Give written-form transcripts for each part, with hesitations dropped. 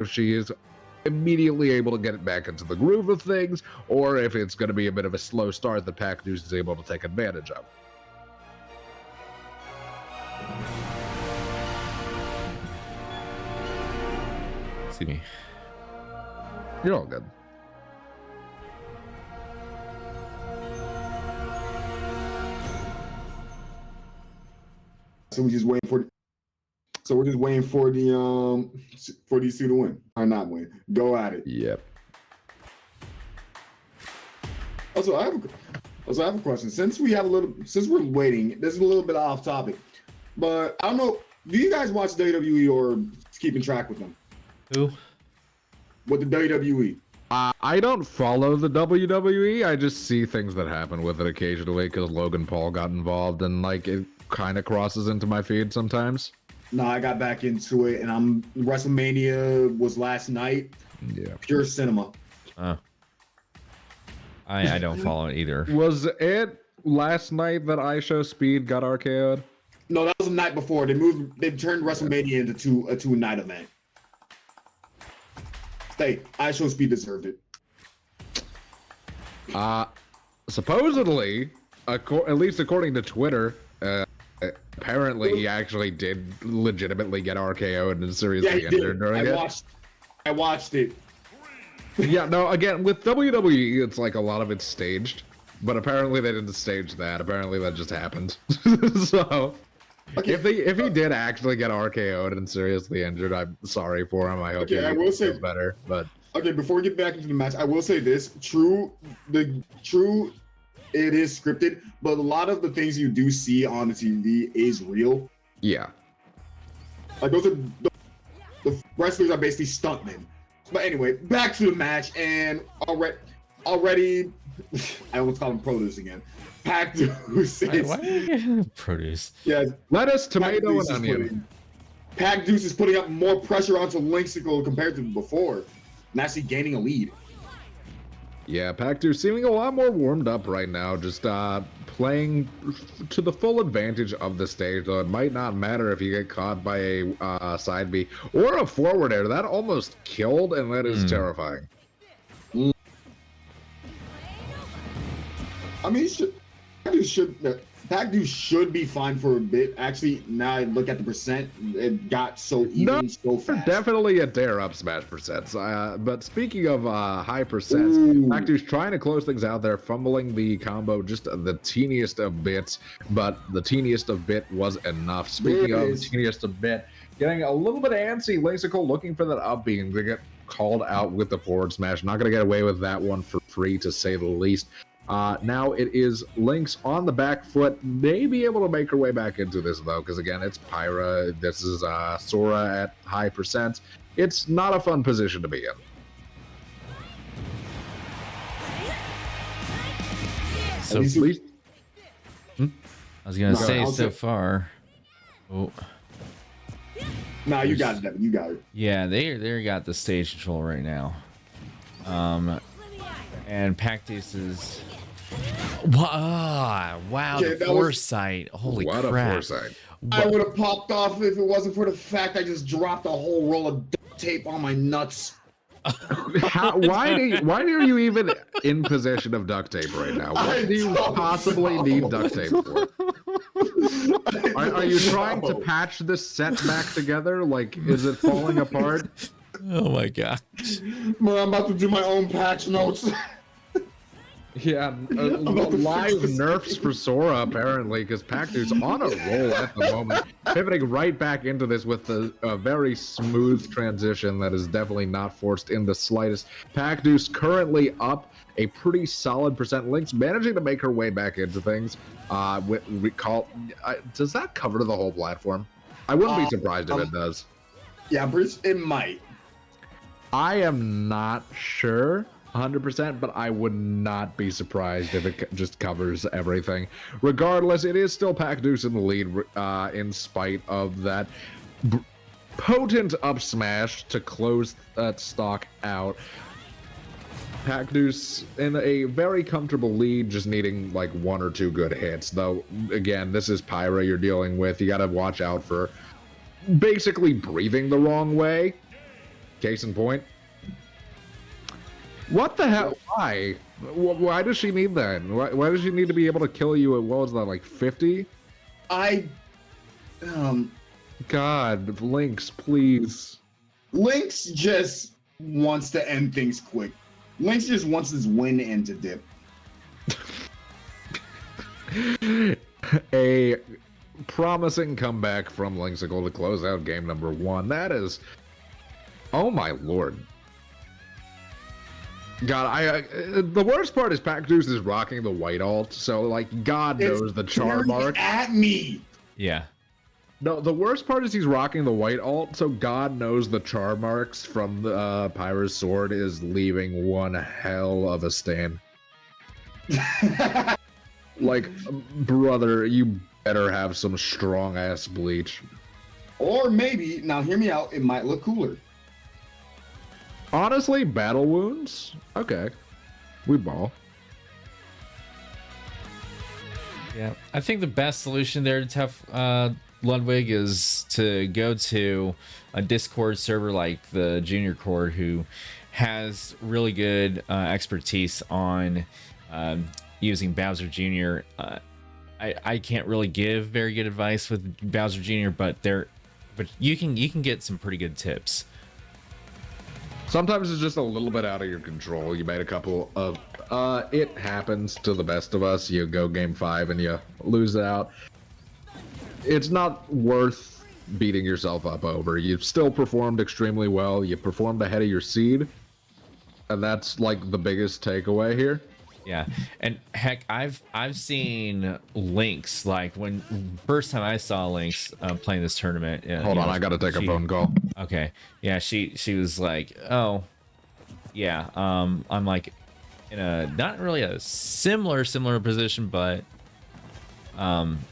if she is immediately able to get it back into the groove of things, or if it's going to be a bit of a slow start that PACDUECE is able to take advantage of. See me. You're all good. So we're just waiting for. So we're just waiting for the for these two to win or not win. Go at it. Yep. Also, I have a question. Since we're waiting, this is a little bit off topic, but I don't know. Do you guys watch WWE or keeping track with them? Who? With the WWE. I don't follow the WWE. I just see things that happen with it occasionally because Logan Paul got involved, and like it kind of crosses into my feed sometimes. No, I got back into it, and WrestleMania was last night. Yeah. Pure cinema. I don't follow it either. Was it last night that IShowSpeed got RKO'd? No, that was the night before. They turned WrestleMania into a night event. Hey, IShowSpeed deserved it. Supposedly, at least according to Twitter, apparently he actually did legitimately get RKO'd and seriously injured during it. I watched it. Yeah, no, again, with WWE, it's like a lot of it's staged, but apparently they didn't stage that. Apparently that just happened. So, okay. If he did actually get RKO'd and seriously injured, I'm sorry for him. I hope he feels better. But okay, before we get back into the match, I will say this: true, it is scripted, but a lot of the things you do see on the TV is real. Yeah, like those are the wrestlers are basically stuntmen. But anyway, back to the match, and already, I almost call him produce again. PACDUECE. Why are you getting produce? Yeah, lettuce, tomato, and onion. PACDUECE is putting up more pressure onto Lynxical compared to before, and actually gaining a lead. Yeah, PACDUECE seeming a lot more warmed up right now, just playing to the full advantage of the stage, though it might not matter if you get caught by a side B or a forward air. That almost killed, and that is terrifying. I mean, PACDUECE should be fine for a bit. Actually, now I look at the percent, it got so even so fast. Definitely a dare up smash percents. But speaking of high percents, PACDUECE trying to close things out there, fumbling the combo just the teeniest of bits, but the teeniest of bit was enough. Speaking of the teeniest of bit, getting a little bit antsy, Lynxical looking for that up beam to get called out with the forward smash. Not going to get away with that one for free, to say the least. Now it is Lynx on the back foot, may be able to make her way back into this, though, because, again, it's Pyra. This is Sora at high percent. It's not a fun position to be in. So, at least, I was going to say, so far... Oh. Nah, you got it, Devin. You got it. Yeah, they got the stage control right now. And PACDUECE is... Wow, yeah, the foresight. Holy crap. What a foresight. I would have popped off if it wasn't for the fact I just dropped a whole roll of duct tape on my nuts. Why are you even in possession of duct tape right now? What do you possibly need duct tape for? Are you trying to patch this set back together? Like, is it falling apart? Oh my gosh. Well, I'm about to do my own patch notes. Yeah, live nerfs for Sora, apparently, because PACDUECE on a roll at the moment, pivoting right back into this with a very smooth transition that is definitely not forced in the slightest. PACDUECE currently up a pretty solid percent. Lynx managing to make her way back into things. Does that cover the whole platform? I wouldn't be surprised if it does. Yeah, Bruce, it might. I am not sure 100%, but I would not be surprised if it just covers everything. Regardless, it is still PACDUECE in the lead, in spite of that potent up smash to close that stock out. PACDUECE in a very comfortable lead, just needing like one or two good hits. Though, again, this is Pyra you're dealing with. You got to watch out for basically breathing the wrong way. Case in point. What the hell? Why? Why does she need that? Why does she need to be able to kill you at, what was that, like 50? God, Lynx, please. Lynx just wants to end things quick. Lynx just wants his win and to dip. A promising comeback from Lynxical to close out game number 1. That is, oh my lord. God, the worst part is PACDUECE is rocking the white alt, so like God knows the char mark. At me. Yeah. No, the worst part is he's rocking the white alt, so God knows the char marks from the Pyra's sword is leaving one hell of a stain. Like, brother, you better have some strong ass bleach. Or maybe, now hear me out, it might look cooler. Honestly, battle wounds? Okay. We ball. Yeah. I think the best solution there to have Ludwig is to go to a Discord server like the Junior Cord, who has really good expertise on using Bowser Jr. I can't really give very good advice with Bowser Jr., but you can get some pretty good tips. Sometimes it's just a little bit out of your control. You made a couple of it happens to the best of us. You go game 5 and you lose out. It's not worth beating yourself up over. You've still performed extremely well. You performed ahead of your seed, and that's like the biggest takeaway here. Yeah, and heck, I've seen Lynx, like when first time I saw Lynx playing this tournament. Hold on, I gotta take a phone call. Okay, yeah, she was like, oh, yeah, I'm like in a not really a similar position, but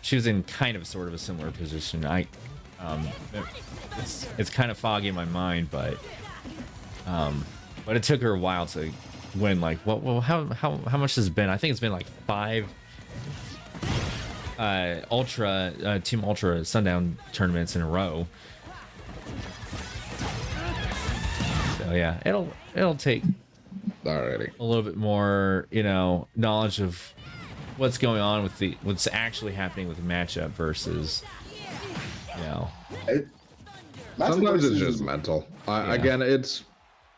she was in kind of sort of a similar position. It's kind of foggy in my mind, but it took her a while to win. Like, how much has it been? I think it's been like 5 Team Ultra Sundown tournaments in a row. So yeah, it'll take Alrighty. a little bit more, knowledge of what's going on with what's actually happening with the matchup versus, Sometimes it's just mental. Again, it's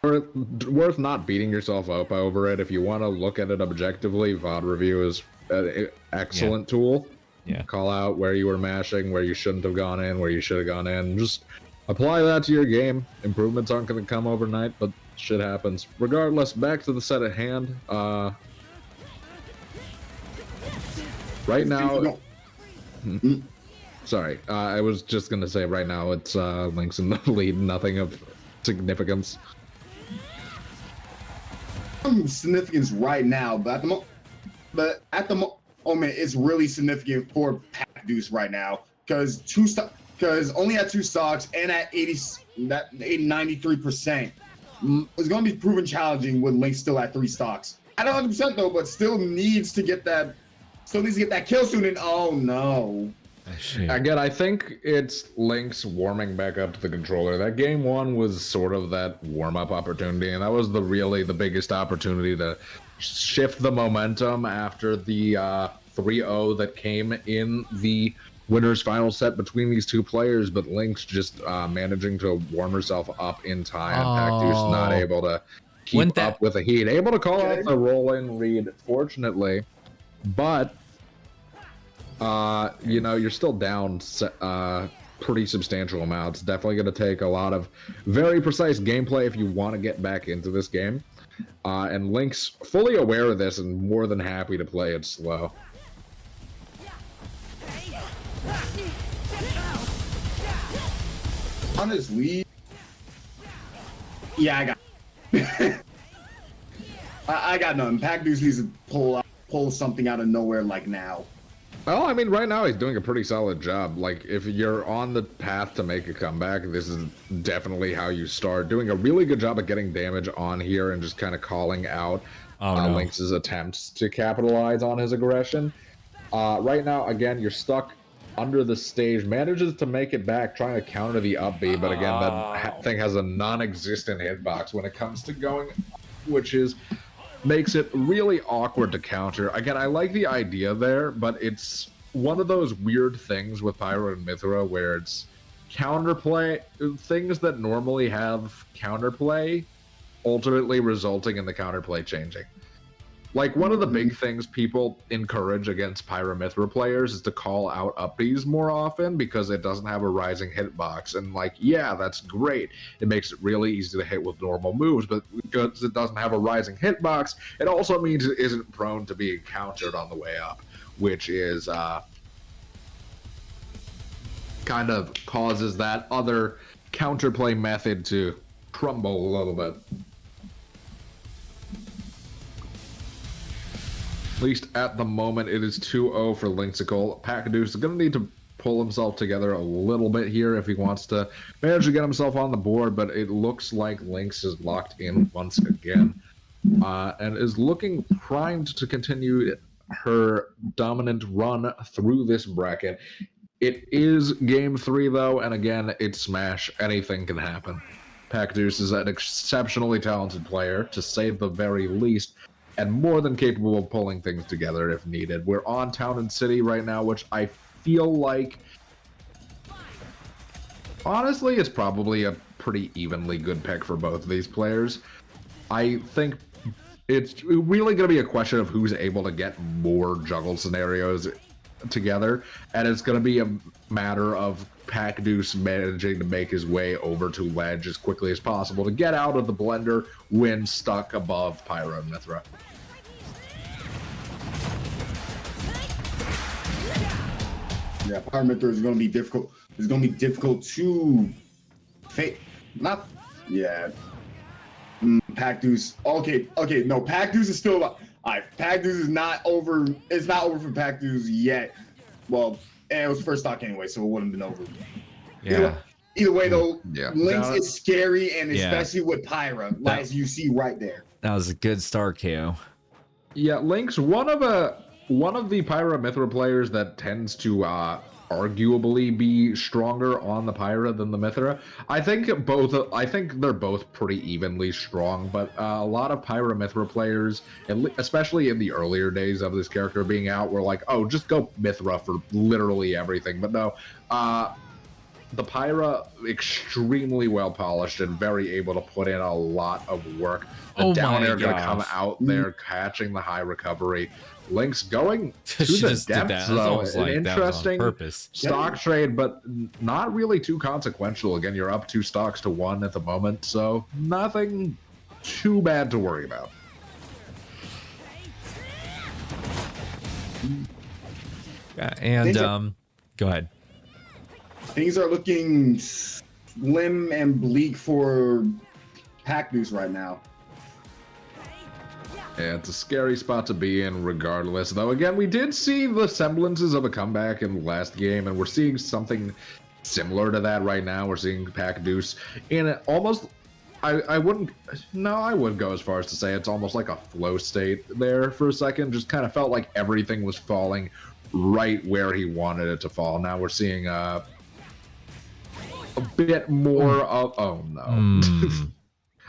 worth not beating yourself up over it. If you want to look at it objectively, VOD review is an excellent tool. Yeah. Call out where you were mashing, where you shouldn't have gone in, where you should have gone in. Just apply that to your game. Improvements aren't going to come overnight, but shit happens. Regardless, back to the set at hand. Right now... Sorry, I was just going to say right now it's Lynx in the lead, nothing of significance. Significance right now, but at the moment it's really significant for PACDUECE right now, because only at 2 stocks and at 93%, it's going to be proven challenging with Lynx still at 3 stocks. At 100% though, but still needs to get that kill soon. And oh no. Again, I think it's Lynx warming back up to the controller. That game 1 was sort of that warm-up opportunity, and that was the biggest opportunity to shift the momentum after the 3-0 that came in the winner's final set between these two players. But Lynx just managing to warm herself up in time. PACDUECE not able to keep up with the heat. Able to call out the roll-in read, fortunately, but... you're still down pretty substantial amounts. Definitely going to take a lot of very precise gameplay if you want to get back into this game. And Lynx fully aware of this and more than happy to play it slow. Honestly, yeah, I got I got nothing. PACDUECE needs to pull something out of nowhere like now. Well, I mean, right now he's doing a pretty solid job. Like, if you're on the path to make a comeback, this is definitely how you start. Doing a really good job of getting damage on here and just kind of calling out Lynx's attempts to capitalize on his aggression. Right now, again, you're stuck under the stage, manages to make it back, trying to counter the up B, but again, that thing has a non-existent hitbox when it comes to going, which makes it really awkward to counter. Again, I like the idea there, but it's one of those weird things with Pyro and Mythra where it's counterplay, things that normally have counterplay, ultimately resulting in the counterplay changing. Like, one of the big things people encourage against Pyra/Mythra players is to call out up Bs more often because it doesn't have a rising hitbox. And, like, yeah, that's great. It makes it really easy to hit with normal moves, but because it doesn't have a rising hitbox, it also means it isn't prone to being countered on the way up, which is kind of causes that other counterplay method to crumble a little bit. At least at the moment, it is 2-0 for Lynxical. PACDUECE is going to need to pull himself together a little bit here if he wants to manage to get himself on the board, but it looks like Lynx is locked in once again and is looking primed to continue her dominant run through this bracket. It is game 3, though, and again, it's Smash. Anything can happen. PACDUECE is an exceptionally talented player, to say the very least, and more than capable of pulling things together if needed. We're on Town and City right now, which I feel like, honestly, is probably a pretty evenly good pick for both of these players. I think it's really going to be a question of who's able to get more juggle scenarios together, and it's going to be a matter of PACDUECE managing to make his way over to ledge as quickly as possible to get out of the blender when stuck above Pyro and Mythra. Yeah, Pyro Mythra is going to be difficult. It's going to be difficult to fake. Not, yeah. PACDUECE. Okay. No, PACDUECE is still. All right, PACDUECE is not over. It's not over for PACDUECE yet. Well, and it was first stock anyway, so it wouldn't have been over. Yeah. Either way, though, yeah. Lynx is scary, and especially with Pyra, as you see right there. That was a good start, KO. Yeah, Lynx, one of the Pyra/Mythra players that tends to arguably be stronger on the Pyra than the Mythra. I think they're both pretty evenly strong, but a lot of Pyra/Mythra players, especially in the earlier days of this character being out, were like, oh, just go Mythra for literally everything. But no, the Pyra, extremely well polished and very able to put in a lot of work. The down air going to come out there, catching the high recovery. Lynx going to the depths, though. An interesting stock trade, but not really too consequential. Again, you're up 2 stocks to 1 at the moment, so nothing too bad to worry about. Yeah, and go ahead. Things are looking slim and bleak for PACDUECE right now. Yeah, it's a scary spot to be in regardless. Though, again, we did see the semblances of a comeback in the last game, and we're seeing something similar to that right now. We're seeing PACDUECE in almost... I wouldn't go as far as to say it's almost like a flow state there for a second. Just kind of felt like everything was falling right where he wanted it to fall. Now we're seeing a bit more of... Oh, no.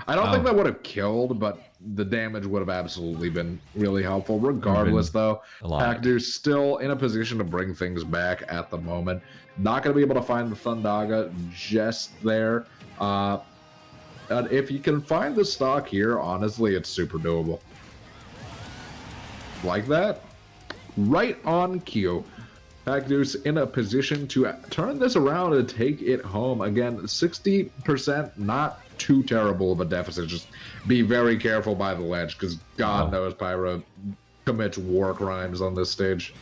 I don't think that would have killed, but the damage would have absolutely been really helpful. Regardless, though, PACDUECE still in a position to bring things back at the moment. Not going to be able to find the Thundaga just there. And if you can find the stock here, honestly, it's super doable. Like that. Right on cue. PACDUECE in a position to turn this around and take it home. Again, 60%, not too terrible of a deficit. Just be very careful by the ledge, because God knows Pyra commits war crimes on this stage.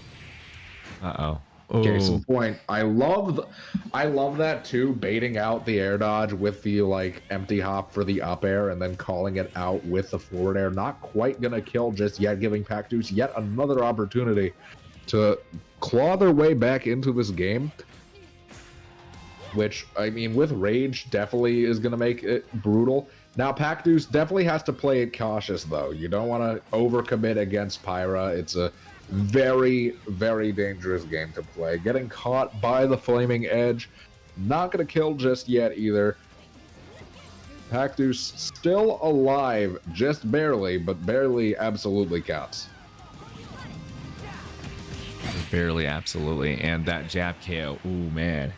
Case in point, I love that too, baiting out the air dodge with the empty hop for the up air and then calling it out with the forward air. Not quite gonna kill just yet, giving PACDUECE yet another opportunity to claw their way back into this game, which, I mean, with Rage definitely is going to make it brutal. Now, PACDUECE definitely has to play it cautious, though. You don't want to overcommit against Pyra. It's a Very, very dangerous game to play. Getting caught by the Flaming Edge. Not going to kill just yet either. PACDUECE still alive, just barely, but barely absolutely counts. Barely, absolutely. And that jab KO. Ooh, man.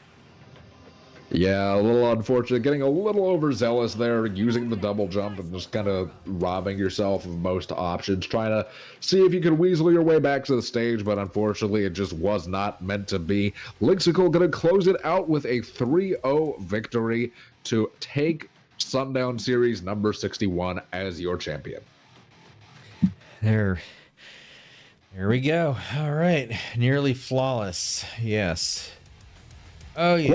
Yeah, a little unfortunate. Getting a little overzealous there, using the double jump and just kind of robbing yourself of most options. Trying to see if you could weasel your way back to the stage, but unfortunately it just was not meant to be. Lynxical going to close it out with a 3-0 victory to take Sundown Series number 61 as your champion. There we go. All right. Nearly flawless. Yes. Oh, yeah.